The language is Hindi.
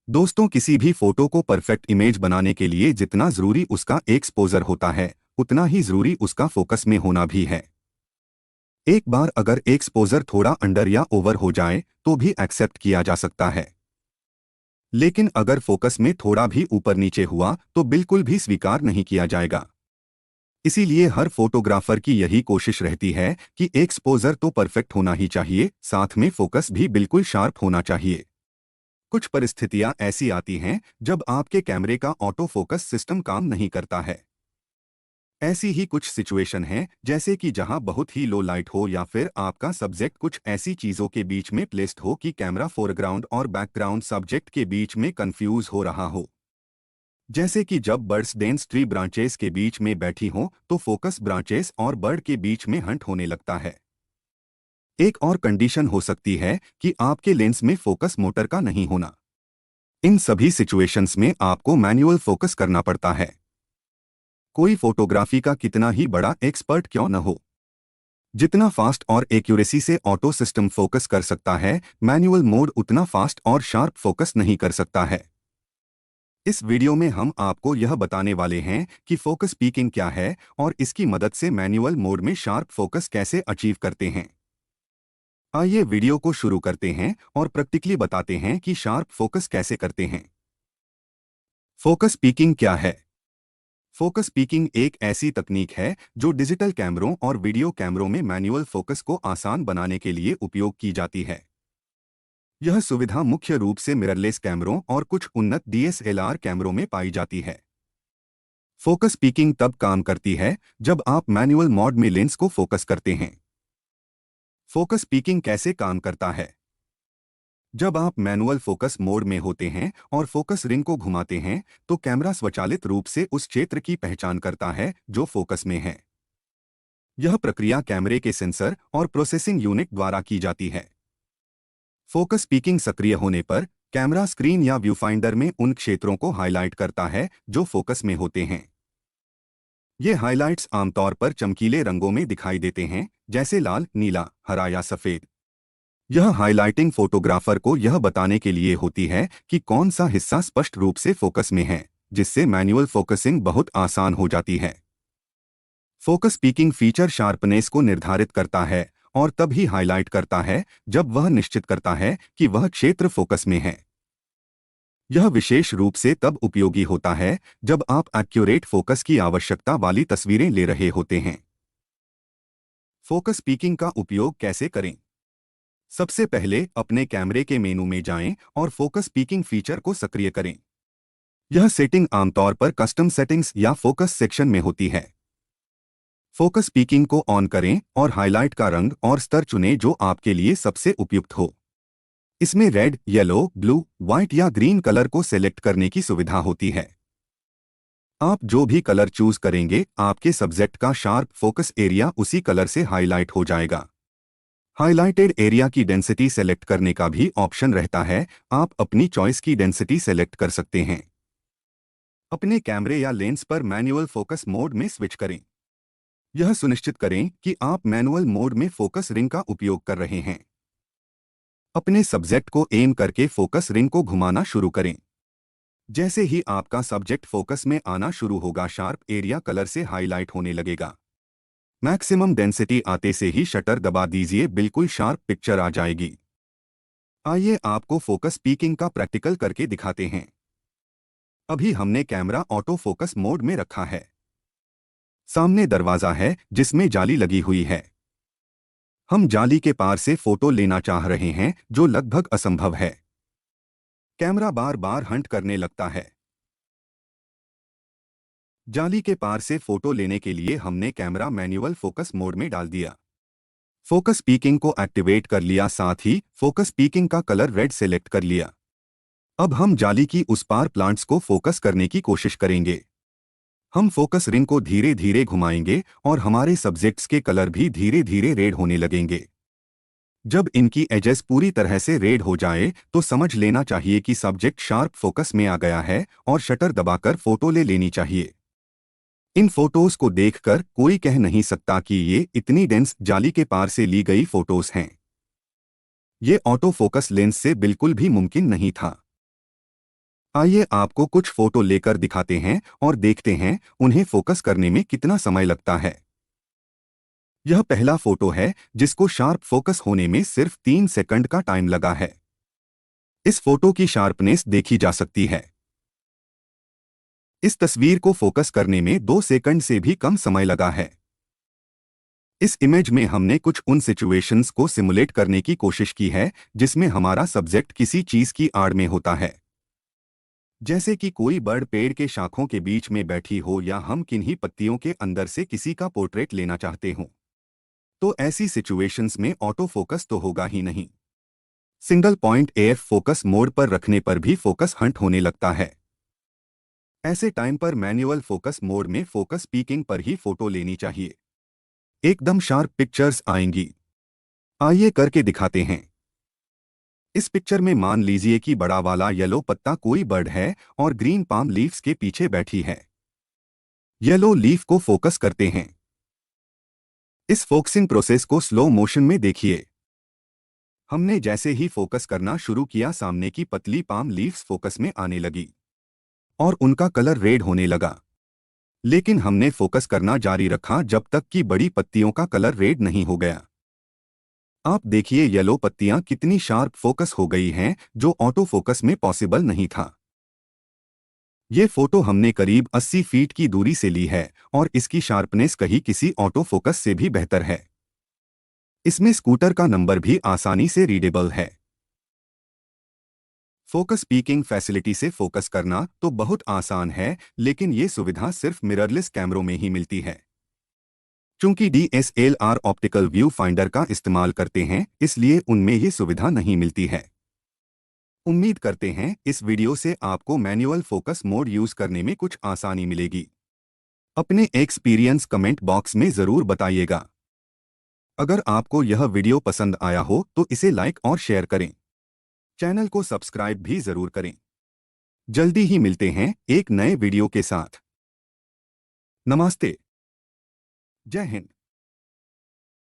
दोस्तों, किसी भी फोटो को परफेक्ट इमेज बनाने के लिए जितना जरूरी उसका एक्सपोजर होता है, उतना ही जरूरी उसका फोकस में होना भी है। एक बार अगर एक्सपोजर थोड़ा अंडर या ओवर हो जाए तो भी एक्सेप्ट किया जा सकता है, लेकिन अगर फोकस में थोड़ा भी ऊपर नीचे हुआ तो बिल्कुल भी स्वीकार नहीं किया जाएगा। इसीलिए हर फोटोग्राफर की यही कोशिश रहती है कि एक्सपोजर तो परफेक्ट होना ही चाहिए, साथ में फोकस भी बिल्कुल शार्प होना चाहिए। कुछ परिस्थितियां ऐसी आती हैं जब आपके कैमरे का ऑटो फोकस सिस्टम काम नहीं करता है। ऐसी ही कुछ सिचुएशन हैं, जैसे कि जहां बहुत ही लो लाइट हो या फिर आपका सब्जेक्ट कुछ ऐसी चीजों के बीच में प्लेस्ड हो कि कैमरा फोरग्राउंड और बैकग्राउंड सब्जेक्ट के बीच में कंफ्यूज हो रहा हो। जैसे कि जब बर्ड्स डेंस ट्री ब्रांचेस के बीच में बैठी हों तो फोकस ब्रांचेस और बर्ड के बीच में हंट होने लगता है। एक और कंडीशन हो सकती है कि आपके लेंस में फोकस मोटर का नहीं होना। इन सभी सिचुएशंस में आपको मैन्युअल फोकस करना पड़ता है। कोई फोटोग्राफी का कितना ही बड़ा एक्सपर्ट क्यों न हो, जितना फास्ट और एक्यूरेसी से ऑटो सिस्टम फोकस कर सकता है, मैनुअल मोड उतना फास्ट और शार्प फोकस नहीं कर सकता है। इस वीडियो में हम आपको यह बताने वाले हैं कि फोकस पीकिंग क्या है और इसकी मदद से मैनुअल मोड में शार्प फोकस कैसे अचीव करते हैं। आइए वीडियो को शुरू करते हैं और प्रैक्टिकली बताते हैं कि शार्प फोकस कैसे करते हैं। फोकस पीकिंग क्या है? फोकस पीकिंग एक ऐसी तकनीक है जो डिजिटल कैमरों और वीडियो कैमरों में मैनुअल फोकस को आसान बनाने के लिए उपयोग की जाती है। यह सुविधा मुख्य रूप से मिररलेस कैमरों और कुछ उन्नत डीएसएलआर कैमरों में पाई जाती है। फोकस पीकिंग तब काम करती है जब आप मैनुअल मोड में लेंस को फोकस करते हैं। फोकस पीकिंग कैसे काम करता है? जब आप मैनुअल फोकस मोड में होते हैं और फोकस रिंग को घुमाते हैं तो कैमरा स्वचालित रूप से उस क्षेत्र की पहचान करता है जो फोकस में है। यह प्रक्रिया कैमरे के सेंसर और प्रोसेसिंग यूनिट द्वारा की जाती है। फोकस पीकिंग सक्रिय होने पर कैमरा स्क्रीन या व्यू फाइंडर में उन क्षेत्रों को हाईलाइट करता है जो फोकस में होते हैं। ये हाइलाइट्स आमतौर पर चमकीले रंगों में दिखाई देते हैं, जैसे लाल, नीला, हरा या सफेद। यह हाइलाइटिंग फोटोग्राफर को यह बताने के लिए होती है कि कौन सा हिस्सा स्पष्ट रूप से फोकस में है, जिससे मैनुअल फोकसिंग बहुत आसान हो जाती है। फोकस पीकिंग फीचर शार्पनेस को निर्धारित करता है और तब ही हाईलाइट करता है जब वह निश्चित करता है कि वह क्षेत्र फोकस में है। यह विशेष रूप से तब उपयोगी होता है जब आप एक्यूरेट फोकस की आवश्यकता वाली तस्वीरें ले रहे होते हैं। फोकस पीकिंग का उपयोग कैसे करें? सबसे पहले अपने कैमरे के मेनू में जाएं और फोकस पीकिंग फीचर को सक्रिय करें। यह सेटिंग आमतौर पर कस्टम सेटिंग्स या फोकस सेक्शन में होती है। फोकस पीकिंग को ऑन करें और हाइलाइट का रंग और स्तर चुनें जो आपके लिए सबसे उपयुक्त हो। इसमें रेड, येलो, ब्लू, व्हाइट या ग्रीन कलर को सेलेक्ट करने की सुविधा होती है। आप जो भी कलर चूज करेंगे, आपके सब्जेक्ट का शार्प फोकस एरिया उसी कलर से हाईलाइट हो जाएगा। हाइलाइटेड एरिया की डेंसिटी सेलेक्ट करने का भी ऑप्शन रहता है, आप अपनी चॉइस की डेंसिटी सेलेक्ट कर सकते हैं। अपने कैमरे या लेंस पर मैनुअल फोकस मोड में स्विच करें। यह सुनिश्चित करें कि आप मैनुअल मोड में फोकस रिंग का उपयोग कर रहे हैं। अपने सब्जेक्ट को एम करके फोकस रिंग को घुमाना शुरू करें। जैसे ही आपका सब्जेक्ट फोकस में आना शुरू होगा, शार्प एरिया कलर से हाईलाइट होने लगेगा। मैक्सिमम डेंसिटी आते से ही शटर दबा दीजिए, बिल्कुल शार्प पिक्चर आ जाएगी। आइए आपको फोकस पीकिंग का प्रैक्टिकल करके दिखाते हैं। अभी हमने कैमरा ऑटो फोकस मोड में रखा है। सामने दरवाजा है जिसमें जाली लगी हुई है। हम जाली के पार से फोटो लेना चाह रहे हैं, जो लगभग असंभव है। कैमरा बार बार हंट करने लगता है। जाली के पार से फोटो लेने के लिए हमने कैमरा मैनुअल फोकस मोड में डाल दिया। फोकस पीकिंग को एक्टिवेट कर लिया, साथ ही फोकस पीकिंग का कलर रेड सेलेक्ट कर लिया। अब हम जाली की उस पार प्लांट्स को फोकस करने की कोशिश करेंगे। हम फोकस रिंग को धीरे धीरे घुमाएंगे और हमारे सब्जेक्ट्स के कलर भी धीरे धीरे रेड होने लगेंगे। जब इनकी एजेस पूरी तरह से रेड हो जाए तो समझ लेना चाहिए कि सब्जेक्ट शार्प फोकस में आ गया है और शटर दबाकर फोटो ले लेनी चाहिए। इन फोटोज को देखकर कोई कह नहीं सकता कि ये इतनी डेंस जाली के पार से ली गई फोटोज हैं। ये ऑटो फोकस लेंस से बिल्कुल भी मुमकिन नहीं था। आइए आपको कुछ फोटो लेकर दिखाते हैं और देखते हैं उन्हें फोकस करने में कितना समय लगता है। यह पहला फोटो है जिसको शार्प फोकस होने में सिर्फ 3 सेकंड का टाइम लगा है। इस फोटो की शार्पनेस देखी जा सकती है। इस तस्वीर को फोकस करने में 2 सेकंड से भी कम समय लगा है। इस इमेज में हमने कुछ उन सिचुएशंस को सिमुलेट करने की कोशिश की है जिसमें हमारा सब्जेक्ट किसी चीज की आड़ में होता है, जैसे कि कोई बर्ड पेड़ के शाखों के बीच में बैठी हो या हम किन्हीं पत्तियों के अंदर से किसी का पोर्ट्रेट लेना चाहते हों। तो ऐसी सिचुएशंस में ऑटो फोकस तो होगा ही नहीं। Single point AF focus mode पर रखने पर भी फोकस हंट होने लगता है। ऐसे टाइम पर मैन्युअल फोकस मोड में फोकस पीकिंग पर ही फोटो लेनी चाहिए। एकदम शार्प पिक्चर्स आएंगी। आइए करके दिखाते हैं। इस पिक्चर में मान लीजिए कि बड़ा वाला येलो पत्ता कोई बर्ड है और ग्रीन पाम लीव्स के पीछे बैठी है। येलो लीफ को फोकस करते हैं। इस फोकसिंग प्रोसेस को स्लो मोशन में देखिए। हमने जैसे ही फोकस करना शुरू किया, सामने की पतली पाम लीव्स फोकस में आने लगी और उनका कलर रेड होने लगा। लेकिन हमने फोकस करना जारी रखा जब तक कि बड़ी पत्तियों का कलर रेड नहीं हो गया। आप देखिए येलो पत्तियां कितनी शार्प फोकस हो गई हैं, जो ऑटो फोकस में पॉसिबल नहीं था। ये फोटो हमने करीब 80 फीट की दूरी से ली है और इसकी शार्पनेस कहीं किसी ऑटो फोकस से भी बेहतर है। इसमें स्कूटर का नंबर भी आसानी से रीडेबल है। फोकस पीकिंग फैसिलिटी से फोकस करना तो बहुत आसान है, लेकिन ये सुविधा सिर्फ मिररलेस कैमरों में ही मिलती है। चूंकि डीएसएलआर ऑप्टिकल व्यू फाइंडर का इस्तेमाल करते हैं, इसलिए उनमें ये सुविधा नहीं मिलती है। उम्मीद करते हैं इस वीडियो से आपको मैनुअल फोकस मोड यूज करने में कुछ आसानी मिलेगी। अपने एक्सपीरियंस कमेंट बॉक्स में जरूर बताइएगा। अगर आपको यह वीडियो पसंद आया हो तो इसे लाइक और शेयर करें। चैनल को सब्सक्राइब भी जरूर करें। जल्दी ही मिलते हैं एक नए वीडियो के साथ। नमस्ते। जय हिंद।